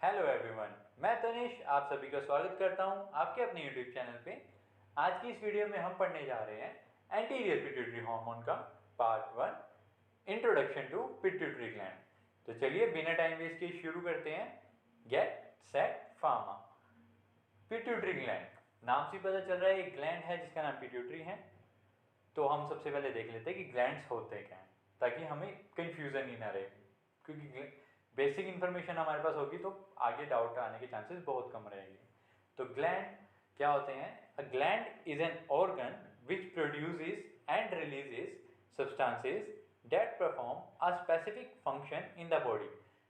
Hello everyone, मैं तनिष आप सभी का स्वागत करता हूं आपके अपने यूट्यूब चैनल पे। आज की इस वीडियो में हम पढ़ने जा रहे हैं एंटीरियर पिट्यूटरी हार्मोन का part 1, introduction to pituitary gland. तो चलिए बिना टाइम वेस्ट किए शुरू करते हैं। Get set pharma. Pituitary gland, नाम से पता चल रहा है एक ग्लैंड है जिसका नाम पिट्यूटरी है। तो हम सबसे पहले देख लेते हैं कि ग्लैंड्स होते क्या हैं, ताकि हमें कंफ्यूजन ही ना रहे, क्योंकि बेसिक इन्फॉर्मेशन हमारे पास होगी तो आगे डाउट आने के चांसेस बहुत कम रहेंगे। तो ग्लैंड क्या होते हैं? A gland is an organ which produces and releases substances that perform a specific function in the body.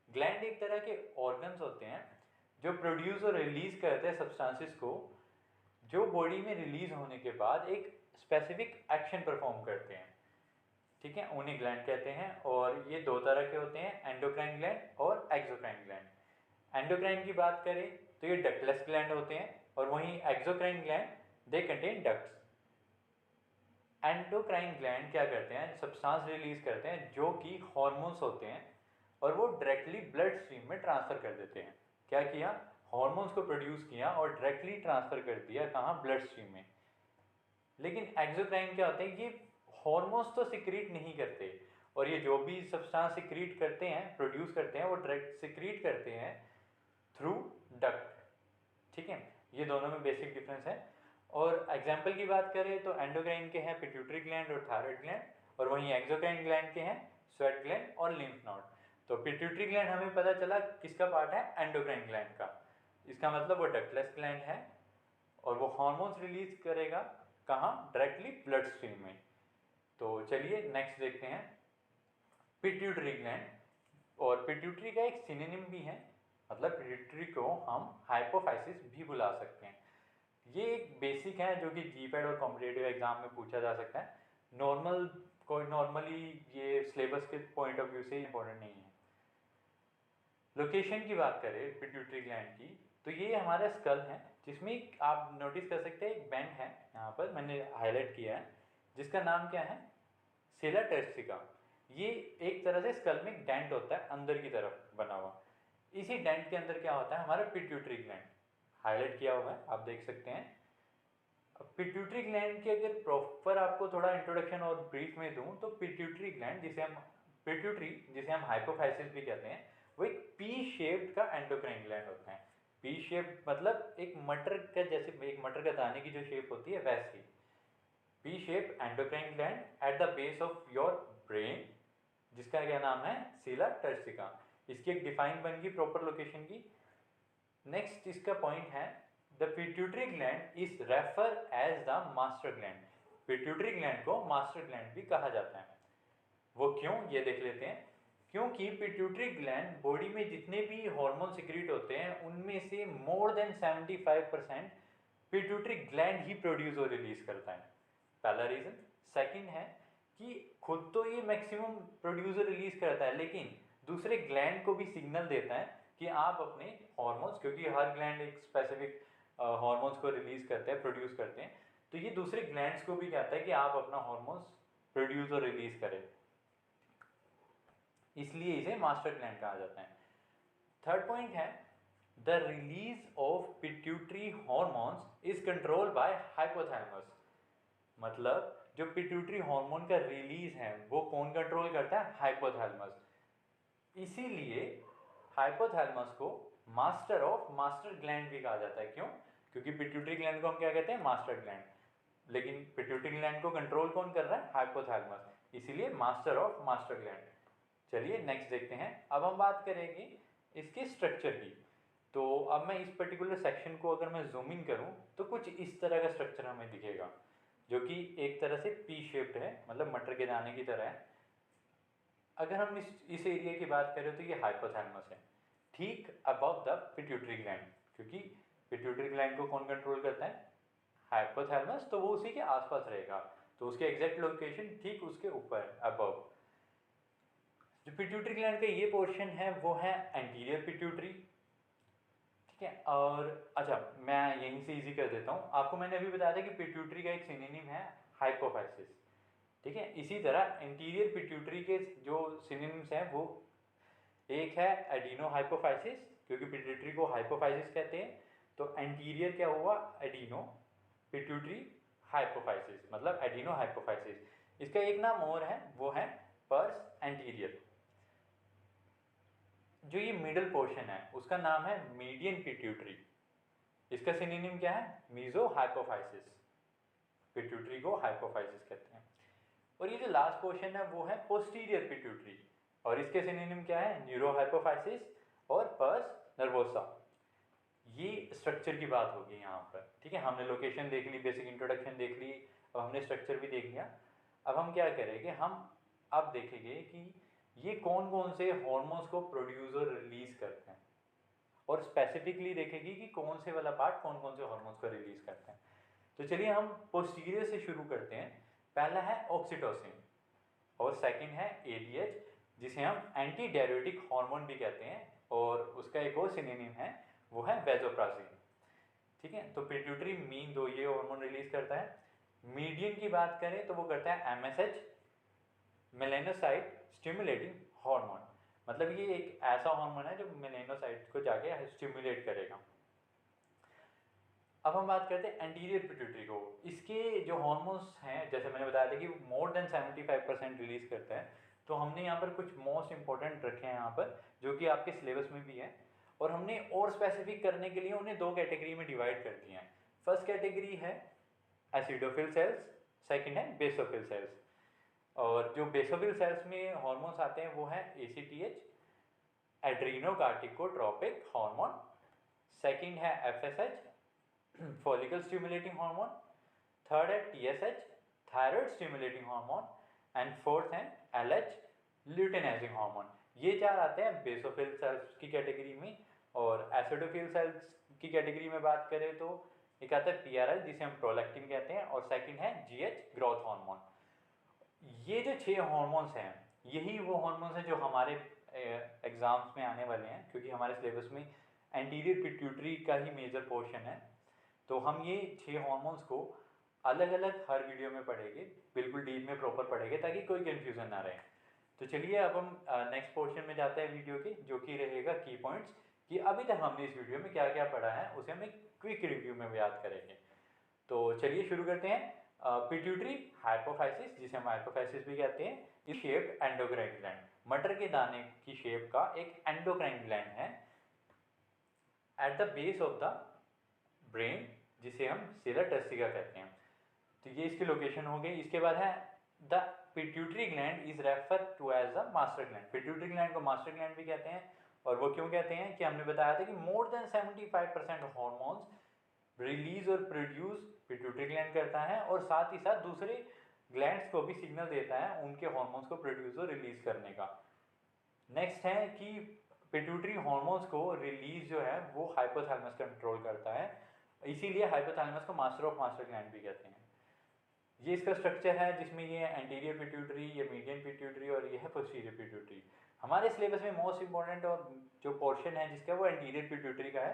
Gland एक तरह के ऑर्गन्स होते हैं जो प्रोड्यूस और रिलीज करते हैं सब्सटेंसेस को, जो बॉडी में रिलीज होने के बाद एक स्पेसिफिक एक्शन परफॉर्म करते हैं। ठीक है, उन्हें ग्लैंड कहते हैं। और ये दो तरह के होते हैं, एंडोक्राइन ग्लैंड और एक्सोक्राइन ग्लैंड। एंडोक्राइन की बात करें तो ये डक्टलेस ग्लैंड होते हैं, और वहीं exocrine gland they contain ducts. Endocrine gland क्या करते हैं? सब्सटेंस रिलीज करते हैं जो कि हार्मोन्स होते हैं, और वो डायरेक्टली ब्लड स्ट्रीम में ट्रांसफर कर देते हैं। क्या किया? हार्मोन्स को प्रोड्यूस किया और डायरेक्टली ट्रांसफर कर दिया कहाँ? ब्लड स्ट्रीम में। लेकिन एक्सोक्राइन क्या होते हैं? ये हार्मोन्स तो सिक्रीट नहीं करते, और ये जो भी सब्सटेंस सिक्रीट करते हैं, प्रोड्यूस करते हैं, वो डायरेक्ट सिक्रीट करते हैं थ्रू डक्ट। ठीक है, ये दोनों में बेसिक डिफरेंस है। और एग्जाम्पल की बात करें तो एंडोक्राइन के हैं पिट्यूटरी ग्लैंड और थायराइड ग्लैंड, और वहीं एक्सोक्राइन ग्लैंड के हैं स्वेट ग्लैंड और लिम्फ नोड। तो पिट्यूटरी ग्लैंड हमें पता चला किसका पार्ट है? एंडोक्राइन ग्लैंड का। इसका मतलब वो डक्टलेस ग्लैंड है, और वो हार्मोन्स रिलीज करेगा कहाँ? डायरेक्टली ब्लड स्ट्रीम में। तो चलिए नेक्स्ट देखते हैं पिट्यूटरी ग्लैंड। और पिट्यूटरी का एक सिनोनिम भी है, मतलब पिट्यूटरी को हम हाइपोफाइसिस भी बुला सकते हैं। ये एक बेसिक है जो कि जीपैट और कॉम्पिटिटिव एग्जाम में पूछा जा सकता है। नॉर्मली ये सिलेबस के पॉइंट ऑफ व्यू से इंपॉर्टेंट नहीं है। लोकेशन की बात करें पिट्यूटरी ग्लैंड की, तो ये हमारा स्कल है, जिसमें आप नोटिस कर सकते हैं एक बैंड है, यहाँ पर मैंने हाईलाइट किया है, जिसका नाम क्या है? सेला टर्सिका। ये एक तरह से स्कल में डेंट होता है अंदर की तरफ बना हुआ। इसी डेंट के अंदर क्या होता है? हमारा पिट्यूटरी ग्लैंड हाईलाइट किया हुआ है, आप देख सकते हैं। अब पिट्यूटरी ग्लैंड की अगर प्रॉपर आपको थोड़ा इंट्रोडक्शन और ब्रीफ में दूं, तो पिट्यूटरी जिसे हम हाइपोफाइसिस भी कहते हैं, वो एक पी शेप्ड का एंडोक्राइन ग्लैंड होता है। पी शेप मतलब एक मटर का, जैसे एक मटर का दाने की जो शेप होती है वैसी P shape endocrine gland at the base of your brain, जिसका क्या नाम है? सीला टर्सिका। इसकी एक डिफाइन बन गई प्रॉपर लोकेशन की। नेक्स्ट इसका पॉइंट है, the pituitary gland is refer as the master gland. Pituitary gland को मास्टर ग्लैंड भी कहा जाता है। वो क्यों, ये देख लेते हैं। क्योंकि पिट्यूटरी ग्लैंड बॉडी में जितने भी हार्मोन सिक्रीट होते हैं, उनमें से मोर देन 75% पिट्यूटरी ग्लैंड ही प्रोड्यूस और रिलीज करता है। पहला रीजन। सेकंड है कि खुद तो ये मैक्सिमम प्रोड्यूस और रिलीज करता है, लेकिन दूसरे ग्लैंड को भी सिग्नल देता है कि आप अपने हार्मोन्स, क्योंकि हर ग्लैंड एक स्पेसिफिक हार्मोन्स को रिलीज करते हैं, प्रोड्यूस करते हैं, तो ये दूसरे ग्लैंड्स को भी कहता है कि आप अपना हार्मोन्स प्रोड्यूस और रिलीज करें, इसलिए इसे मास्टर ग्लैंड कहा जाता है। थर्ड पॉइंट है, the release of pituitary hormones is controlled by hypothalamus. मतलब जो पिट्यूटरी हार्मोन का रिलीज है वो कौन कंट्रोल करता है? हाइपोथैलेमस। इसीलिए हाइपोथैलेमस को मास्टर ऑफ मास्टर ग्लैंड भी कहा जाता है। क्यों? क्योंकि पिट्यूटरी ग्लैंड को हम क्या कहते हैं? Master gland. लेकिन पिट्यूटरी ग्लैंड को कंट्रोल कौन कर रहा है? हाइपोथैलेमस, इसीलिए मास्टर ऑफ मास्टर ग्लैंड। चलिए नेक्स्ट देखते हैं। अब हम बात करेंगे इसके स्ट्रक्चर की। तो अब मैं इस पर्टिकुलर सेक्शन को अगर मैं जूम इन करूं तो कुछ इस तरह का स्ट्रक्चर हमें दिखेगा, जो कि एक तरह से पी शेप्ड है, मतलब मटर के दाने की तरह है। अगर हम इस एरिया की बात करें तो ये हाइपोथैलेमस है, ठीक अबव द पिट्यूटरी ग्लैंड। क्योंकि पिट्यूटरी ग्लैंड को कौन कंट्रोल करता है? हाइपोथैलेमस, तो वो उसी के आसपास रहेगा, तो उसके एग्जैक्ट लोकेशन ठीक उसके ऊपर अबव। जो पिट्यूटरी ग्लैंड का ये पोर्शन है वो है एंटीरियर पिट्यूटरी। ठीक है, और अच्छा मैं यहीं से इजी कर देता हूँ आपको। मैंने अभी बताया था कि पिट्यूटरी का एक सिनोनिम है हाइपोफाइसिस। ठीक है, इसी तरह इंटीरियर पिट्यूटरी के जो सिनोनिम्स हैं वो एक है एडिनो हाइपोफाइसिस, क्योंकि पिट्यूटरी को हाइपोफाइसिस कहते हैं, तो एंटीरियर क्या हुआ, एडिनो पिट्यूटरी हाइपोफाइसिस, मतलब एडिनो हाइपोफाइसिस। इसका एक नाम और है, वो है पर्स एंटीरियर। जो ये मिडल पोर्शन है उसका नाम है मीडियन पिट्यूटरी। इसका सिनोनिम क्या है, मीजो हाइपोफाइसिस। पिट्यूटरी को हाइपोफाइसिस कहते हैं। और ये जो लास्ट पोर्शन है वो है पोस्टीरियर पिट्यूटरी, और इसके सिनोनिम क्या है, न्यूरो हाइपोफाइसिस और पर्स नर्वोसा। ये स्ट्रक्चर की बात होगी यहाँ पर, ठीक है। हमने लोकेशन देख ली, बेसिक इंट्रोडक्शन देख ली, और हमने स्ट्रक्चर भी देख लिया। अब हम क्या करेंगे, हम अब देखेंगे कि ये कौन कौन से हॉर्मोन्स को प्रोड्यूस और रिलीज करते हैं, और स्पेसिफिकली देखेंगे कि कौन से वाला पार्ट कौन कौन से हॉर्मोन्स को रिलीज करते हैं। तो चलिए हम पोस्टीरियर से शुरू करते हैं। पहला है ऑक्सीटोसिन, और सेकंड है एडीएच, जिसे हम एंटी डाययूरेटिक हार्मोन भी कहते हैं, और उसका एक और सिनोनिम है, वो है वैसोप्रेसिन, ठीक है। तो पिट्यूटरी मीन दो ये हार्मोन रिलीज करता है। मीडियन की बात करें तो वो करता है एमएसएच, मेलेनोसाइट स्टिमुलेटिंग हार्मोन, मतलब ये एक ऐसा हार्मोन है जो मेलेनोसाइट को जाके स्टिमुलेट करेगा। अब हम बात करते हैं एंटीरियर पिट्यूटरी को। इसके जो हार्मोन्स हैं, जैसे मैंने बताया था कि मोर देन 75% रिलीज करते हैं, तो हमने यहाँ पर कुछ मोस्ट इंपॉर्टेंट रखे हैं यहाँ पर, जो कि आपके सिलेबस में भी है, और हमने और स्पेसिफिक करने के लिए उन्हें दो कैटेगरी में डिवाइड कर दिए हैं। फर्स्ट कैटेगरी है एसिडोफिल सेल्स, सेकंड है बेसोफिल सेल्स। और जो बेसोफिल सेल्स में हॉर्मोन्स आते हैं वो है एसीटीएच, एड्रीनोकार्टिकोट्रोपिक हार्मोन, सेकंड है FSH, follicle stimulating hormone, third है TSH, thyroid stimulating hormone, and fourth है एलएच, ल्यूटेनाइजिंग हार्मोन। ये चार आते हैं बेसोफिल सेल्स की कैटेगरी में। और एसिडोफिल सेल्स की कैटेगरी में बात करें तो एक आता है पीआरएल, जिसे हम प्रोलैक्टिन कहते हैं, और सेकंड है जीएच, ग्रोथ हार्मोन। ये जो 6 हॉर्मोन्स हैं, यही वो हॉर्मोन्स हैं जो हमारे एग्जाम्स में आने वाले हैं, क्योंकि हमारे सिलेबस में एंटीरियर पिट्यूटरी का ही मेजर पोर्शन है। तो हम ये 6 हॉर्मोन्स को अलग अलग हर वीडियो में पढ़ेंगे, बिल्कुल डीप में प्रॉपर पढ़ेंगे, ताकि कोई कंफ्यूजन ना रहे। तो चलिए अब हम नेक्स्ट पोर्शन में जाते हैं वीडियो के, जो कि रहेगा की पॉइंट्स, कि अभी तक हमने इस वीडियो में क्या क्या पढ़ा है उसे हम एक क्विक रिव्यू में याद करेंगे। तो चलिए शुरू करते हैं। पिट्यूटरी हाइपोफाइसिस, जिसे हम हाइपोफाइसिस भी कहते हैं, इस शेप एंडोक्राइन ग्लैंड, मटर के दाने की शेप का एक एंडोक्राइन ग्लैंड है at the base of the brain, जिसे हम सिरा टर्सिका कहते हैं। तो ये इसकी लोकेशन हो गई। इसके बाद है the pituitary gland is refer to as the master gland. Pituitary gland को मास्टर ग्लैंड भी कहते हैं, और वो क्यों कहते हैं कि हमने बताया था कि मोर देन 75% हॉर्मोन्स रिलीज और प्रोड्यूस पिट्यूटरी ग्लैंड करता है, और साथ ही साथ दूसरे ग्लैंड्स को भी सिग्नल देता है उनके हॉर्मोन्स को प्रोड्यूस और रिलीज करने का। नेक्स्ट है कि पिट्यूटरी हॉर्मोन्स को रिलीज जो है वो हाइपोथैलेमस कंट्रोल करता है, इसीलिए हाइपोथैलेमस को मास्टर ऑफ मास्टर ग्लैंड भी कहते हैं। ये इसका स्ट्रक्चर है, जिसमें ये एंटीरियर पिट्यूटरी, ये मीडियन पिट्यूटरी, और ये है पोस्टीरियर पिट्यूटरी। हमारे सिलेबस में मोस्ट इंपॉर्टेंट और जो पोर्शन है जिसका, वो एंटीरियर पिट्यूटरी का है।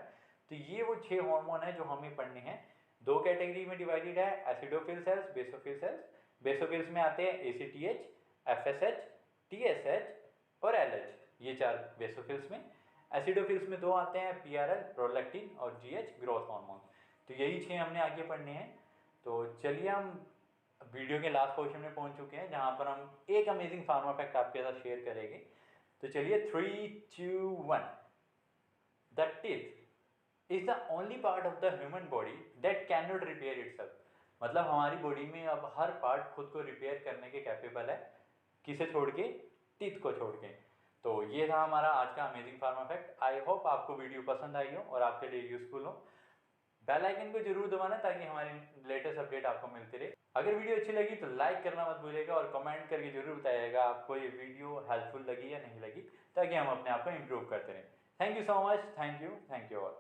तो ये वो 6 हार्मोन है जो हमें पढ़ने हैं। दो कैटेगरी में डिवाइडेड है, acidophil cells, basophil cells. Basophils में आते हैं एसीटीएच, एफएसएच, टीएसएच और एलएच, ये 4 बेसोफिल्स में। एसिडोफिल्स में 2 आते हैं, पीआरएल, प्रोलैक्टिन और जीएच, ग्रोथ हार्मोन। तो यही 6 हमने आगे पढ़ने हैं। तो चलिए हम वीडियो के लास्ट पोर्शन में पहुंच चुके हैं, जहां पर हम एक अमेजिंग फार्मा फैक्ट आपके साथ शेयर करेंगे। तो चलिए 3, 2, 1। The teeth is the only part of the human body that can not repair itself. मतलब हमारी बॉडी में अब हर पार्ट खुद को रिपेयर करने के कैपेबल है, किसे छोड़ के, टीथ को छोड़ के। तो ये था हमारा आज का amazing pharma fact. I hope आपको वीडियो पसंद आई हो और आपके लिए यूजफुल हो। बेल आइकन को जरूर दबाना ताकि हमारी लेटेस्ट अपडेट आपको मिलती रहे। अगर वीडियो अच्छी लगी तो लाइक करना मत भूलिएगा, और कमेंट करके जरूर बताइएगा आपको ये वीडियो हेल्पफुल लगी या नहीं लगी, ताकि हम अपने आप को इम्प्रूव करते रहें। Thank you so much, thank you all.